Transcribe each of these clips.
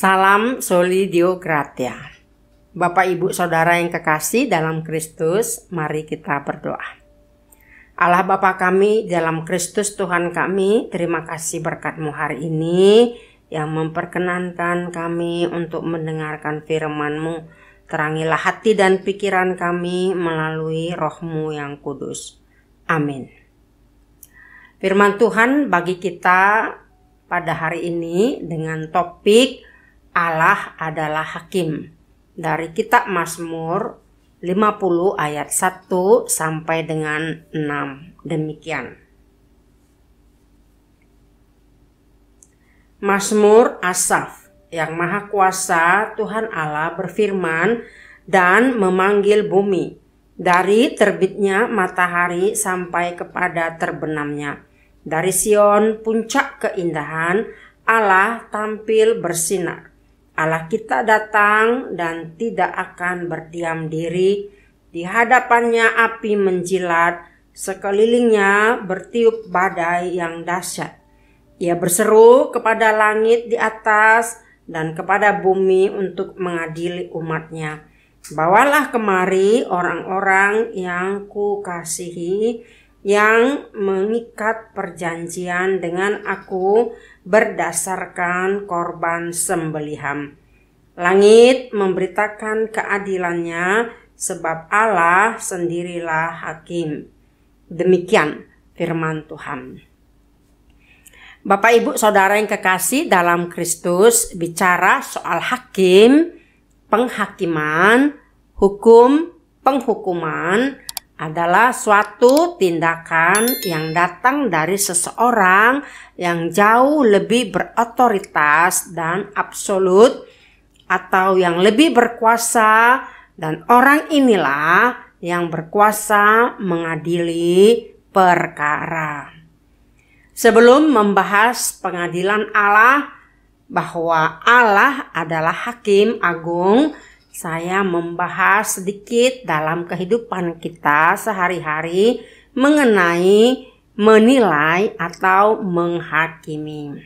Salam Soli Deo Gratia. Bapak Ibu Saudara yang kekasih dalam Kristus, mari kita berdoa. Allah Bapa kami dalam Kristus Tuhan kami, terima kasih berkat-Mu hari ini yang memperkenankan kami untuk mendengarkan firman-Mu. Terangilah hati dan pikiran kami melalui Roh-Mu yang kudus. Amin. Firman Tuhan bagi kita pada hari ini dengan topik Allah adalah Hakim dari kitab Mazmur 50 ayat 1 sampai dengan 6. Demikian. Mazmur Asaf. Yang Maha Kuasa Tuhan Allah berfirman dan memanggil bumi dari terbitnya matahari sampai kepada terbenamnya. Dari Sion puncak keindahan Allah tampil bersinar. Allah kita datang dan tidak akan berdiam diri. Di hadapannya api menjilat, sekelilingnya bertiup badai yang dahsyat. Ia berseru kepada langit di atas dan kepada bumi untuk mengadili umatnya. Bawalah kemari orang-orang yang kukasihi, yang mengikat perjanjian dengan aku berdasarkan korban sembelihan. Langit memberitakan keadilannya, sebab Allah sendirilah hakim. Demikian firman Tuhan. Bapak Ibu Saudara yang kekasih dalam Kristus, bicara soal hakim, penghakiman, hukum, penghukuman adalah suatu tindakan yang datang dari seseorang yang jauh lebih berotoritas dan absolut atau yang lebih berkuasa, dan orang inilah yang berkuasa mengadili perkara. Sebelum membahas pengadilan Allah, bahwa Allah adalah hakim agung, saya membahas sedikit dalam kehidupan kita sehari-hari mengenai menilai atau menghakimi.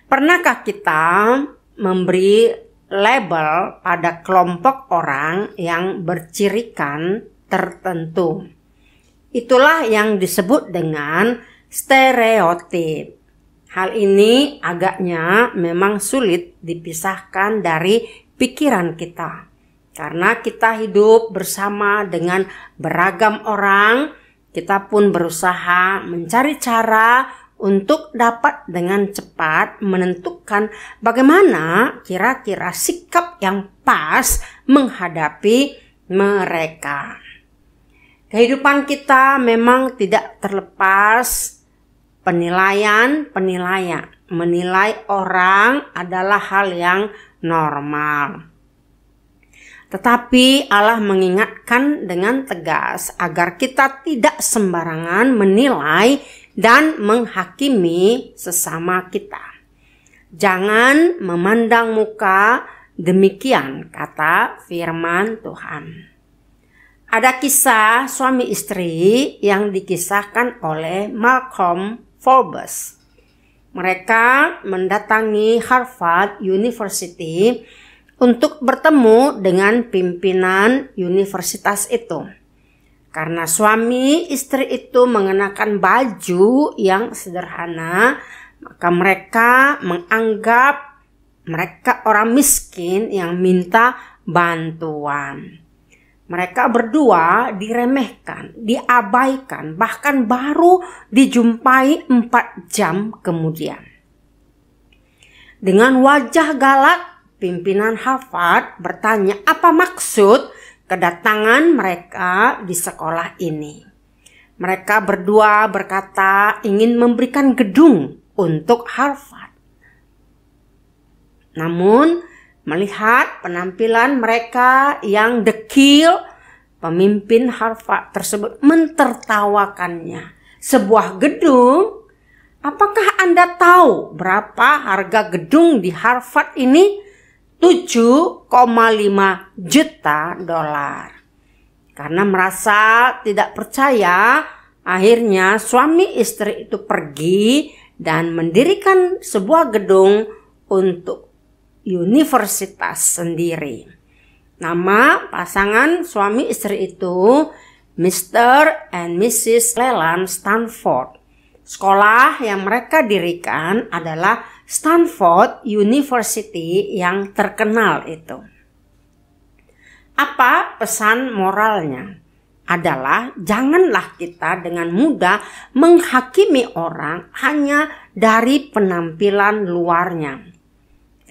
Pernahkah kita memberi label pada kelompok orang yang bercirikan tertentu? Itulah yang disebut dengan stereotip. Hal ini agaknya memang sulit dipisahkan dari pikiran kita, karena kita hidup bersama dengan beragam orang. Kita pun berusaha mencari cara untuk dapat dengan cepat menentukan bagaimana kira-kira sikap yang pas menghadapi mereka. Kehidupan kita memang tidak terlepas penilaian. Menilai orang adalah hal yang normal. Tetapi Allah mengingatkan dengan tegas agar kita tidak sembarangan menilai dan menghakimi sesama kita. Jangan memandang muka, demikian kata firman Tuhan. Ada kisah suami istri yang dikisahkan oleh Malcolm Forbes. Mereka mendatangi Harvard University untuk bertemu dengan pimpinan universitas itu. Karena suami istri itu mengenakan baju yang sederhana, maka mereka menganggap mereka orang miskin yang minta bantuan. Mereka berdua diremehkan, diabaikan, bahkan baru dijumpai 4 jam kemudian. Dengan wajah galak, pimpinan Harvard bertanya apa maksud kedatangan mereka di sekolah ini. Mereka berdua berkata ingin memberikan gedung untuk Harvard. Namun, melihat penampilan mereka yang dekil, pemimpin Harvard tersebut mentertawakannya. Sebuah gedung? Apakah Anda tahu berapa harga gedung di Harvard ini? 7,5 juta dolar. Karena merasa tidak percaya, akhirnya suami istri itu pergi dan mendirikan sebuah gedung untuk universitas sendiri. Nama pasangan suami istri itu Mr. and Mrs. Leland Stanford. Sekolah yang mereka dirikan adalah Stanford University yang terkenal itu. Apa pesan moralnya? Adalah janganlah kita dengan mudah menghakimi orang hanya dari penampilan luarnya.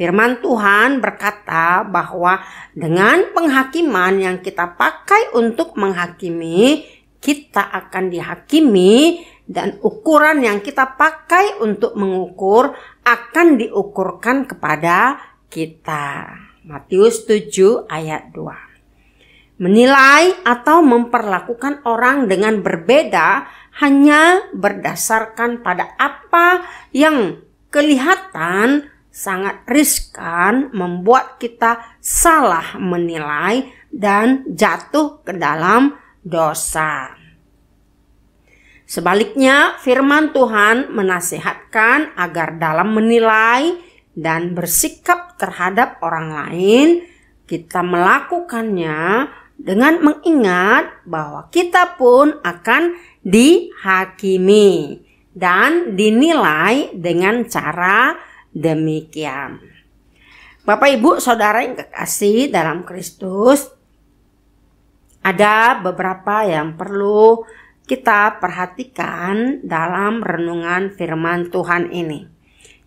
Firman Tuhan berkata bahwa dengan penghakiman yang kita pakai untuk menghakimi, kita akan dihakimi, dan ukuran yang kita pakai untuk mengukur akan diukurkan kepada kita. Matius 7 ayat 2. Menilai atau memperlakukan orang dengan berbeda hanya berdasarkan pada apa yang kelihatan sangat riskan, membuat kita salah menilai dan jatuh ke dalam dosa. Sebaliknya, firman Tuhan menasihatkan agar dalam menilai dan bersikap terhadap orang lain, kita melakukannya dengan mengingat bahwa kita pun akan dihakimi dan dinilai dengan cara demikian. Bapak, Ibu, Saudara yang kekasih dalam Kristus, ada beberapa yang perlu kita perhatikan dalam renungan firman Tuhan ini.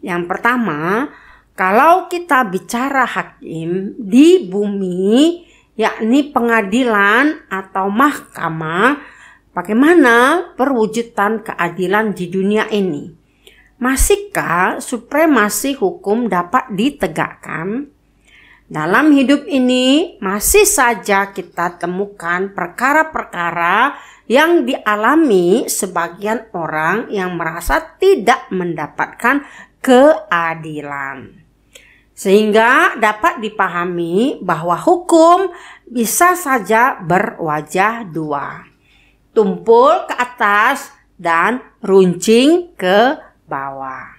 Yang pertama, kalau kita bicara hakim di bumi, yakni pengadilan atau mahkamah, bagaimana perwujudan keadilan di dunia ini? Masihkah supremasi hukum dapat ditegakkan? Dalam hidup ini masih saja kita temukan perkara-perkara yang dialami sebagian orang yang merasa tidak mendapatkan keadilan. Sehingga dapat dipahami bahwa hukum bisa saja berwajah dua, tumpul ke atas dan runcing ke bawah.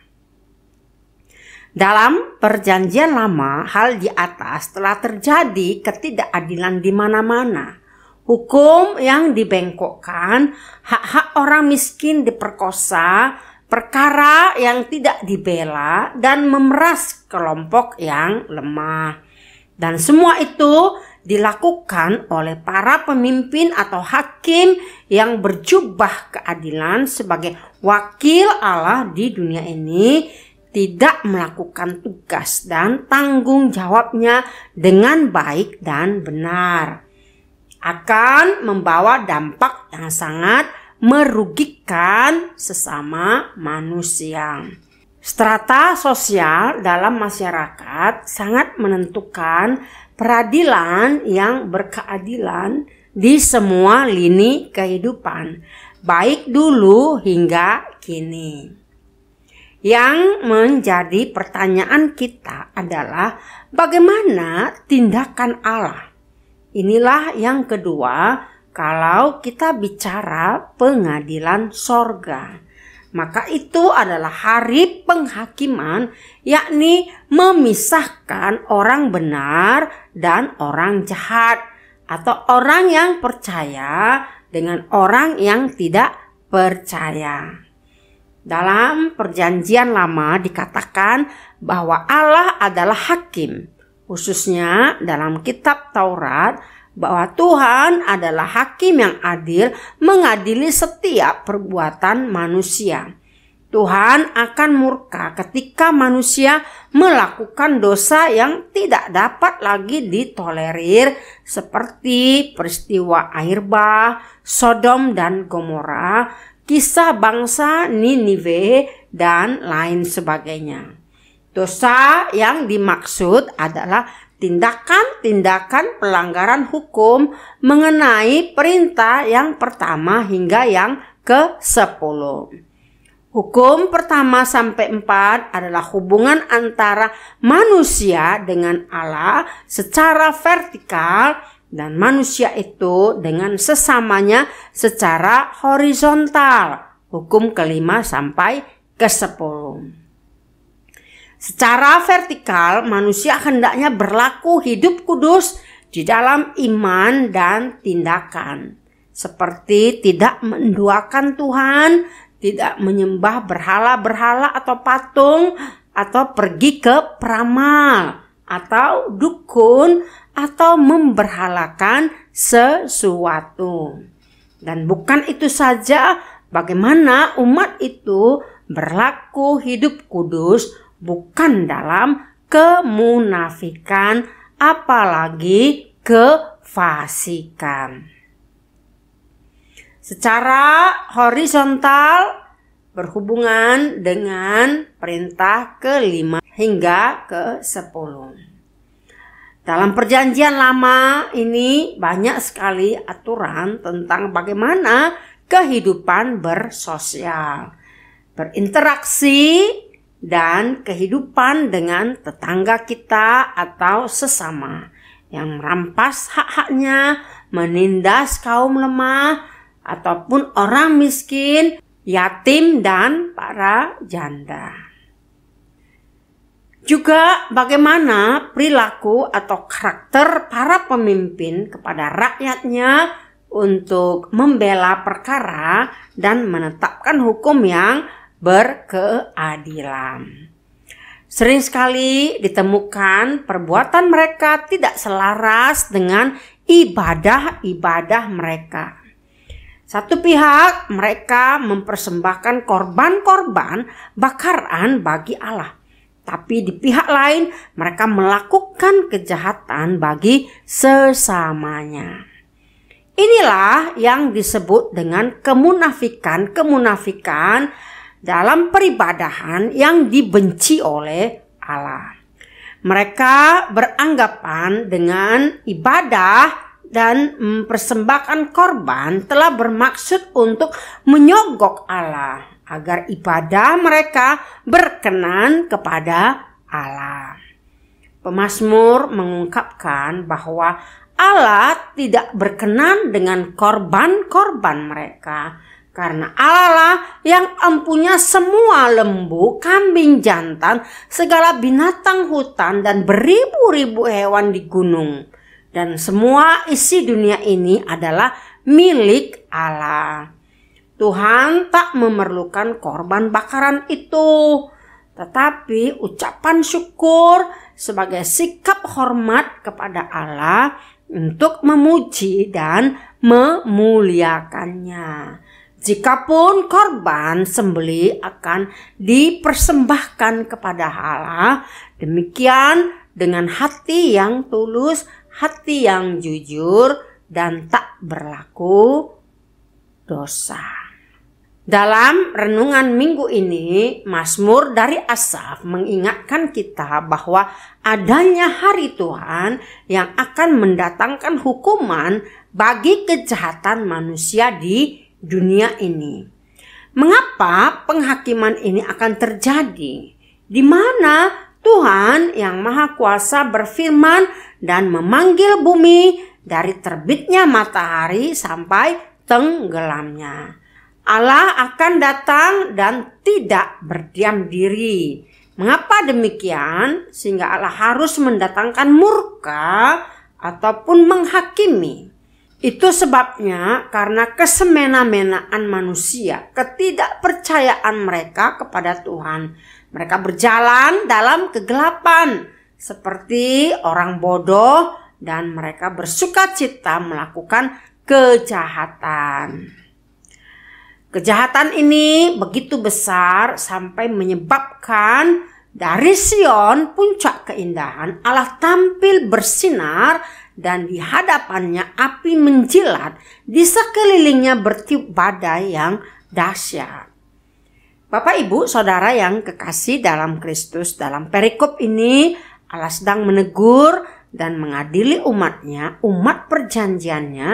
Dalam Perjanjian Lama, hal di atas telah terjadi ketidakadilan di mana-mana. Hukum yang dibengkokkan, hak-hak orang miskin diperkosa, perkara yang tidak dibela, dan memeras kelompok yang lemah. Dan semua itu dilakukan oleh para pemimpin atau hakim yang berjubah keadilan sebagai wakil Allah di dunia ini, tidak melakukan tugas dan tanggung jawabnya dengan baik dan benar, akan membawa dampak yang sangat merugikan sesama manusia. Strata sosial dalam masyarakat sangat menentukan peradilan yang berkeadilan di semua lini kehidupan, baik dulu hingga kini. Yang menjadi pertanyaan kita adalah bagaimana tindakan Allah? Inilah yang kedua kalau kita bicara pengadilan sorga. Maka itu adalah hari penghakiman, yakni memisahkan orang benar dan orang jahat, atau orang yang percaya dengan orang yang tidak percaya. Dalam Perjanjian Lama dikatakan bahwa Allah adalah hakim, khususnya dalam kitab Taurat, bahwa Tuhan adalah hakim yang adil mengadili setiap perbuatan manusia. Tuhan akan murka ketika manusia melakukan dosa yang tidak dapat lagi ditolerir, seperti peristiwa air bah, Sodom dan Gomora, kisah bangsa Niniwe, dan lain sebagainya. Dosa yang dimaksud adalah tindakan-tindakan pelanggaran hukum mengenai perintah yang pertama hingga yang ke-10. Hukum pertama sampai 4 adalah hubungan antara manusia dengan Allah secara vertikal dan manusia itu dengan sesamanya secara horizontal. Hukum ke-5 sampai ke-10. Secara vertikal, manusia hendaknya berlaku hidup kudus di dalam iman dan tindakan. Seperti tidak menduakan Tuhan, tidak menyembah berhala-berhala atau patung, atau pergi ke peramal, atau dukun, atau memberhalakan sesuatu. Dan bukan itu saja, bagaimana umat itu berlaku hidup kudus bukan dalam kemunafikan, apalagi kefasikan. Secara horizontal berhubungan dengan perintah ke-5 hingga ke-10. Dalam perjanjian lama ini banyak sekali aturan tentang bagaimana kehidupan bersosial, berinteraksi, dan kehidupan dengan tetangga kita atau sesama yang merampas hak-haknya, menindas kaum lemah, ataupun orang miskin, yatim, dan para janda. Juga bagaimana perilaku atau karakter para pemimpin kepada rakyatnya untuk membela perkara dan menetapkan hukum yang berkeadilan. Sering sekali ditemukan perbuatan mereka tidak selaras dengan ibadah-ibadah mereka. Satu pihak mereka mempersembahkan korban-korban bakaran bagi Allah. Tapi di pihak lain mereka melakukan kejahatan bagi sesamanya. Inilah yang disebut dengan kemunafikan dalam peribadahan yang dibenci oleh Allah. Mereka beranggapan dengan ibadah dan mempersembahkan korban telah bermaksud untuk menyogok Allah agar ibadah mereka berkenan kepada Allah. Pemazmur mengungkapkan bahwa Allah tidak berkenan dengan korban-korban mereka, karena Allah lah yang empunya semua lembu, kambing jantan, segala binatang hutan, dan beribu-ribu hewan di gunung. Dan semua isi dunia ini adalah milik Allah. Tuhan tak memerlukan korban bakaran itu, tetapi ucapan syukur sebagai sikap hormat kepada Allah untuk memuji dan memuliakannya. Jikapun korban sembelih akan dipersembahkan kepada Allah, demikian dengan hati yang tulus, hati yang jujur, dan tak berlaku dosa. Dalam renungan minggu ini, Mazmur dari Asaf mengingatkan kita bahwa adanya hari Tuhan yang akan mendatangkan hukuman bagi kejahatan manusia di dunia ini. Mengapa penghakiman ini akan terjadi? Di mana Tuhan yang Maha Kuasa berfirman dan memanggil bumi dari terbitnya matahari sampai tenggelamnya. Allah akan datang dan tidak berdiam diri. Mengapa demikian? Sehingga Allah harus mendatangkan murka ataupun menghakimi. Itu sebabnya karena kesemena-menaan manusia, ketidakpercayaan mereka kepada Tuhan. Mereka berjalan dalam kegelapan seperti orang bodoh dan mereka bersukacita melakukan kejahatan. Kejahatan ini begitu besar sampai menyebabkan dari Sion, puncak keindahan, Allah tampil bersinar dan di hadapannya api menjilat, di sekelilingnya bertiup badai yang dahsyat. Bapak, Ibu, Saudara yang kekasih dalam Kristus, dalam perikop ini Allah sedang menegur dan mengadili umatnya, umat perjanjiannya,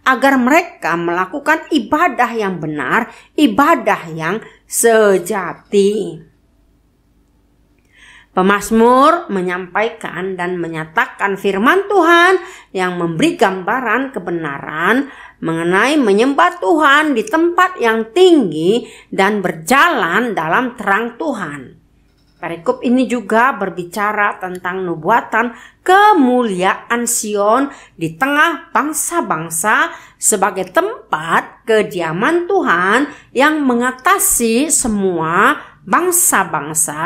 agar mereka melakukan ibadah yang benar, ibadah yang sejati. Pemazmur menyampaikan dan menyatakan firman Tuhan yang memberi gambaran kebenaran mengenai menyembah Tuhan di tempat yang tinggi dan berjalan dalam terang Tuhan. Perikop ini juga berbicara tentang nubuatan kemuliaan Sion di tengah bangsa-bangsa sebagai tempat kediaman Tuhan yang mengatasi semua bangsa-bangsa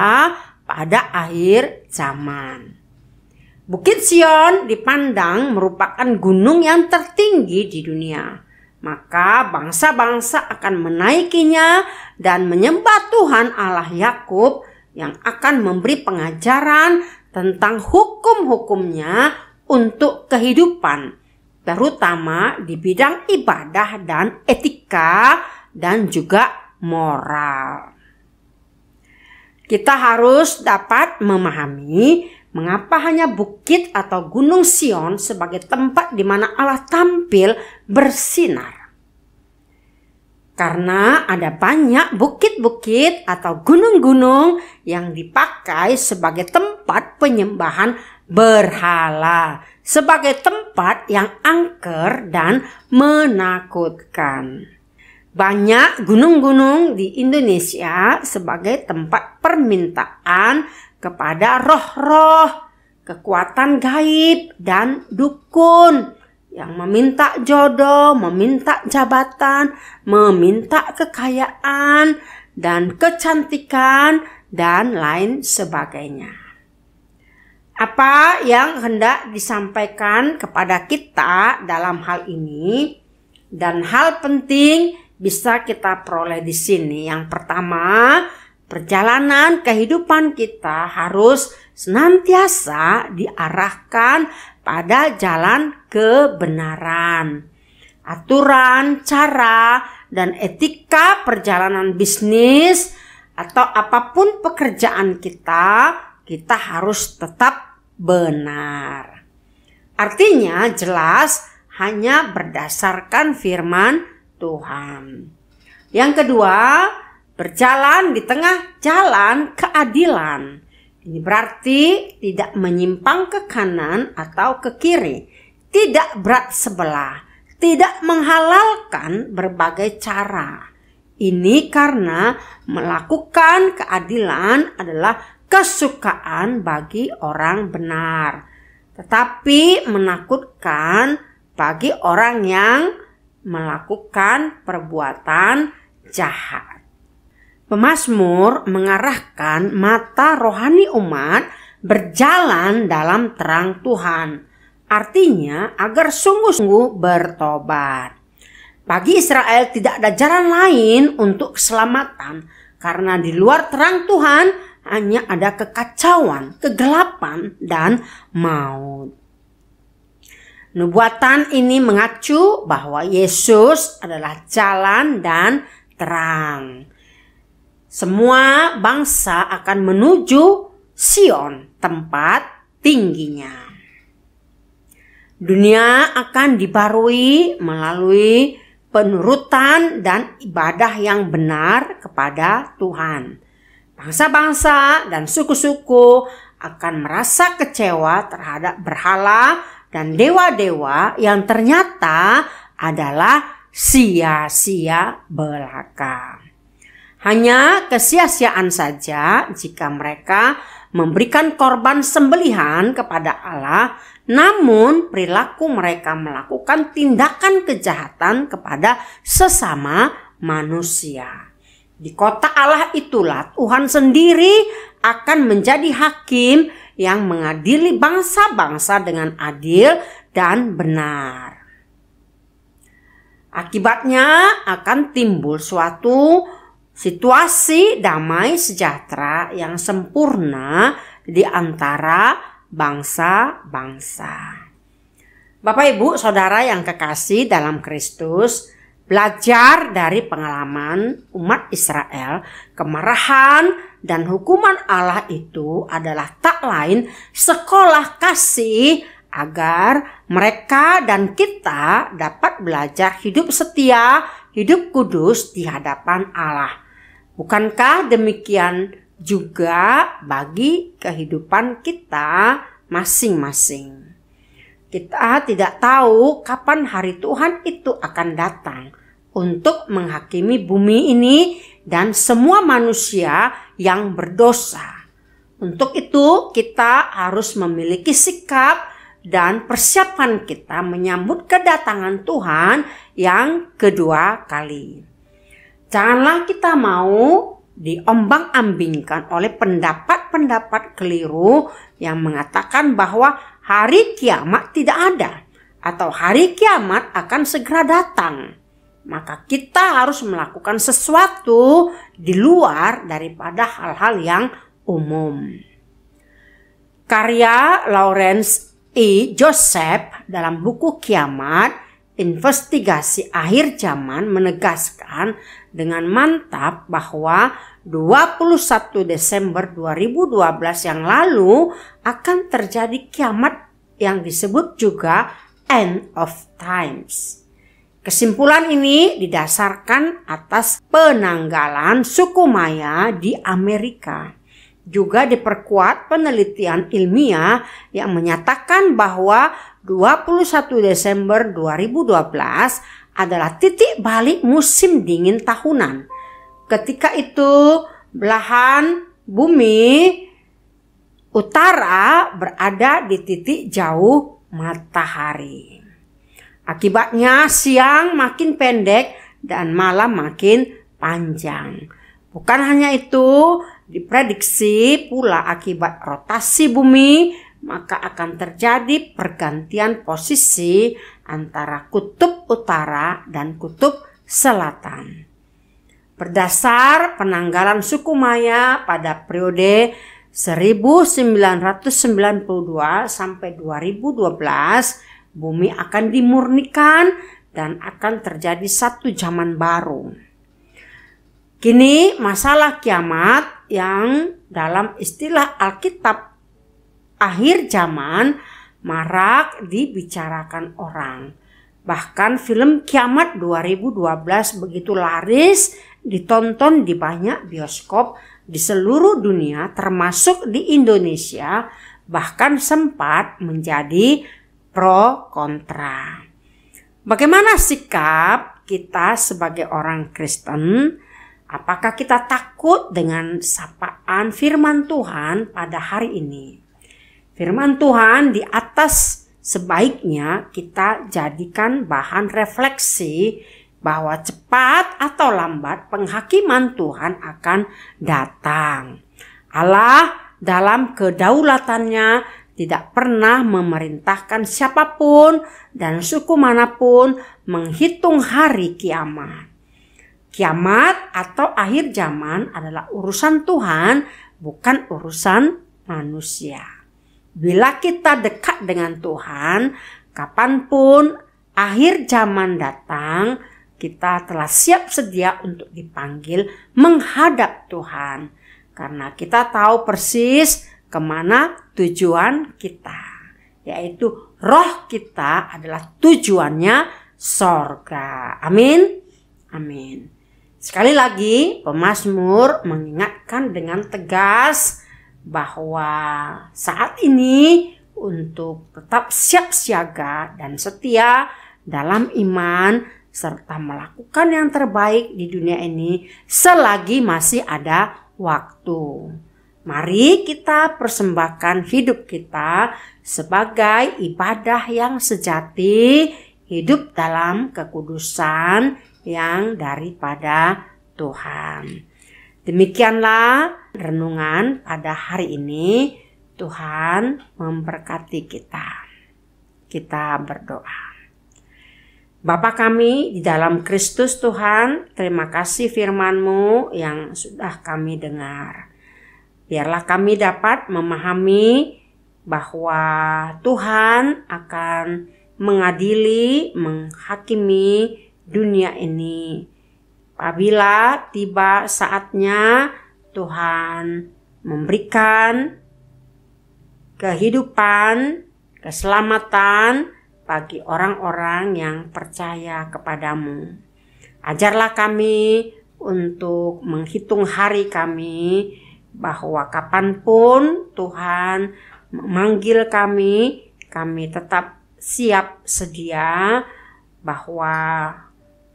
pada akhir zaman. Bukit Sion dipandang merupakan gunung yang tertinggi di dunia. Maka bangsa-bangsa akan menaikinya dan menyembah Tuhan Allah Yakub yang akan memberi pengajaran tentang hukum-hukumnya untuk kehidupan, terutama di bidang ibadah dan etika dan juga moral. Kita harus dapat memahami mengapa hanya bukit atau gunung Sion sebagai tempat di mana Allah tampil bersinar. Karena ada banyak bukit-bukit atau gunung-gunung yang dipakai sebagai tempat penyembahan berhala, sebagai tempat yang angker dan menakutkan. Banyak gunung-gunung di Indonesia sebagai tempat permintaan kepada roh-roh, kekuatan gaib, dan dukun yang meminta jodoh, meminta jabatan, meminta kekayaan, dan kecantikan, dan lain sebagainya. Apa yang hendak disampaikan kepada kita dalam hal ini, dan hal penting bisa kita peroleh di sini. Yang pertama, perjalanan kehidupan kita harus senantiasa diarahkan pada jalan kebenaran. Aturan, cara, dan etika perjalanan bisnis atau apapun pekerjaan kita harus tetap benar. Artinya jelas hanya berdasarkan firman Tuhan. Yang kedua, berjalan di tengah jalan keadilan. Ini berarti tidak menyimpang ke kanan atau ke kiri, tidak berat sebelah, tidak menghalalkan berbagai cara. Ini karena melakukan keadilan adalah kesukaan bagi orang benar, tetapi menakutkan bagi orang yang melakukan perbuatan jahat. Pemazmur mengarahkan mata rohani umat berjalan dalam terang Tuhan. Artinya agar sungguh-sungguh bertobat. Bagi Israel tidak ada jalan lain untuk keselamatan. Karena di luar terang Tuhan hanya ada kekacauan, kegelapan, dan maut. Nubuatan ini mengacu bahwa Yesus adalah jalan dan terang. Semua bangsa akan menuju Sion, tempat tingginya. Dunia akan dibarui melalui penurutan dan ibadah yang benar kepada Tuhan. Bangsa-bangsa dan suku-suku akan merasa kecewa terhadap berhala dan dewa-dewa yang ternyata adalah sia-sia belaka. Hanya kesia-siaan saja jika mereka memberikan korban sembelihan kepada Allah, namun perilaku mereka melakukan tindakan kejahatan kepada sesama manusia. Di kota Allah itulah Tuhan sendiri akan menjadi hakim yang mengadili bangsa-bangsa dengan adil dan benar. Akibatnya akan timbul suatu situasi damai sejahtera yang sempurna di antara bangsa-bangsa. Bapak, Ibu, Saudara yang kekasih dalam Kristus, belajar dari pengalaman umat Israel, kemarahan dan hukuman Allah itu adalah tak lain sekolah kasih agar mereka dan kita dapat belajar hidup setia, hidup kudus di hadapan Allah. Bukankah demikian juga bagi kehidupan kita masing-masing? Kita tidak tahu kapan hari Tuhan itu akan datang untuk menghakimi bumi ini dan semua manusia yang berdosa. Untuk itu kita harus memiliki sikap dan persiapan kita menyambut kedatangan Tuhan yang kedua kali. Janganlah kita mau diombang-ambingkan oleh pendapat-pendapat keliru yang mengatakan bahwa hari kiamat tidak ada atau hari kiamat akan segera datang. Maka kita harus melakukan sesuatu di luar daripada hal-hal yang umum. Karya Lawrence E. Joseph dalam buku Kiamat, Investigasi Akhir Zaman menegaskan dengan mantap bahwa 21 Desember 2012 yang lalu akan terjadi kiamat yang disebut juga End of Times. Kesimpulan ini didasarkan atas penanggalan suku Maya di Amerika. Juga diperkuat penelitian ilmiah yang menyatakan bahwa 21 Desember 2012 adalah titik balik musim dingin tahunan. Ketika itu belahan bumi utara berada di titik jauh matahari. Akibatnya siang makin pendek dan malam makin panjang. Bukan hanya itu, diprediksi pula akibat rotasi bumi, maka akan terjadi pergantian posisi antara kutub utara dan kutub selatan. Berdasar penanggalan suku Maya pada periode 1992 sampai 2012, bumi akan dimurnikan dan akan terjadi satu zaman baru. Kini masalah kiamat yang dalam istilah Alkitab akhir zaman marak dibicarakan orang. Bahkan film Kiamat 2012 begitu laris ditonton di banyak bioskop di seluruh dunia termasuk di Indonesia, bahkan sempat menjadi pro kontra. Bagaimana sikap kita sebagai orang Kristen? Apakah kita takut dengan sapaan firman Tuhan pada hari ini? Firman Tuhan di atas sebaiknya kita jadikan bahan refleksi bahwa cepat atau lambat penghakiman Tuhan akan datang. Allah dalam kedaulatannya tidak pernah memerintahkan siapapun dan suku manapun menghitung hari kiamat. Kiamat atau akhir zaman adalah urusan Tuhan, bukan urusan manusia. Bila kita dekat dengan Tuhan, kapanpun akhir zaman datang, kita telah siap sedia untuk dipanggil menghadap Tuhan. Karena kita tahu persis kemana tujuan kita. Yaitu roh kita adalah tujuannya sorga. Amin. Amin. Sekali lagi pemazmur mengingatkan dengan tegas bahwa saat ini untuk tetap siap siaga dan setia dalam iman serta melakukan yang terbaik di dunia ini selagi masih ada waktu. Mari kita persembahkan hidup kita sebagai ibadah yang sejati, hidup dalam kekudusan yang daripada Tuhan. Demikianlah renungan pada hari ini. Tuhan memberkati kita. Kita berdoa. Bapa kami di dalam Kristus Tuhan, terima kasih firman-Mu yang sudah kami dengar. Biarlah kami dapat memahami bahwa Tuhan akan mengadili, menghakimi dunia ini. Apabila tiba saatnya Tuhan memberikan kehidupan, keselamatan bagi orang-orang yang percaya kepadamu. Ajarlah kami untuk menghitung hari kami, bahwa kapanpun Tuhan memanggil kami tetap siap sedia, bahwa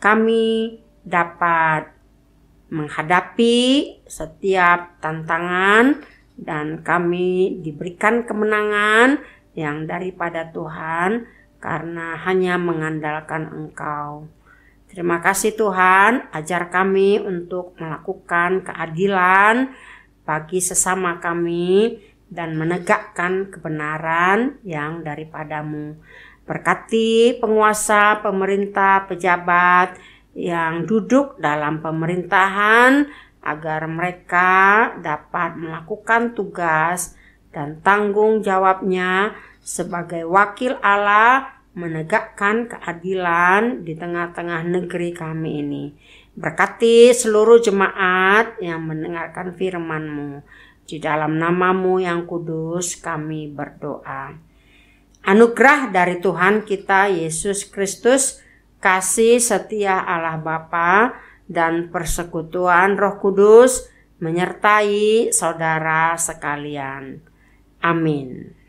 kami dapat menghadapi setiap tantangan dan kami diberikan kemenangan yang daripada Tuhan karena hanya mengandalkan Engkau. Terima kasih Tuhan, ajar kami untuk melakukan keadilan bagi sesama kami dan menegakkan kebenaran yang daripadamu. Berkati penguasa, pemerintah, pejabat yang duduk dalam pemerintahan agar mereka dapat melakukan tugas dan tanggung jawabnya sebagai wakil Allah menegakkan keadilan di tengah-tengah negeri kami ini. Berkati seluruh jemaat yang mendengarkan firman-Mu. Di dalam nama-Mu yang kudus kami berdoa. Anugerah dari Tuhan kita Yesus Kristus, kasih setia Allah Bapa dan persekutuan Roh Kudus menyertai saudara sekalian. Amin.